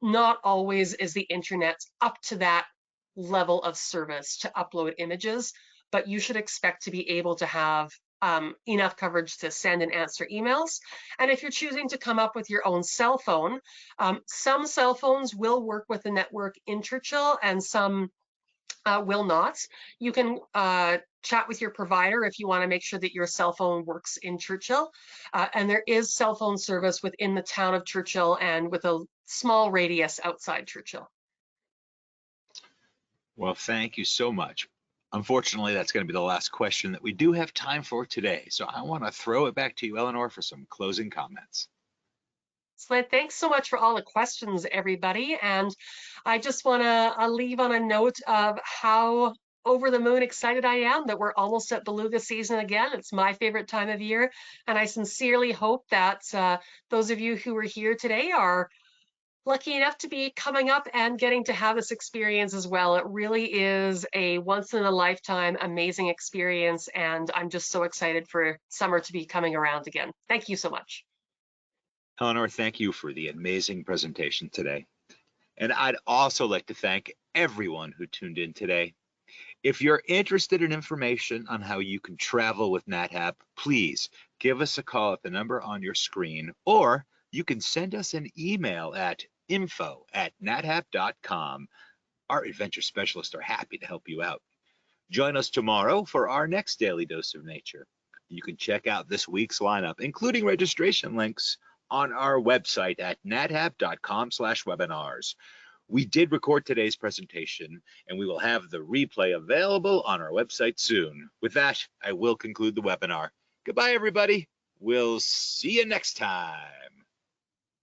not always is the internet up to that level of service to upload images, but you should expect to be able to have enough coverage to send and answer emails. And if you're choosing to come up with your own cell phone, some cell phones will work with the network in Churchill and some will not. You can chat with your provider if you want to make sure that your cell phone works in Churchill. And there is cell phone service within the town of Churchill and with a small radius outside Churchill. Well, thank you so much. Unfortunately, that's going to be the last question that we do have time for today. So I want to throw it back to you, Eleanor, for some closing comments. Sled, thanks so much for all the questions, everybody. And I just want to leave on a note of how over the moon excited I am that we're almost at beluga season again. It's my favorite time of year. And I sincerely hope that those of you who are here today are lucky enough to be coming up and getting to have this experience as well. It really is a once in a lifetime amazing experience. And I'm just so excited for summer to be coming around again. Thank you so much. Eleanor, thank you for the amazing presentation today. And I'd also like to thank everyone who tuned in today. If you're interested in information on how you can travel with NatHab, please give us a call at the number on your screen, or you can send us an email at info@nathab.com. Our adventure specialists are happy to help you out. Join us tomorrow for our next Daily Dose of Nature. You can check out this week's lineup, including registration links, on our website at nathab.com/webinars. We did record today's presentation, and we will have the replay available on our website soon. With that, I will conclude the webinar. Goodbye, everybody. We'll see you next time.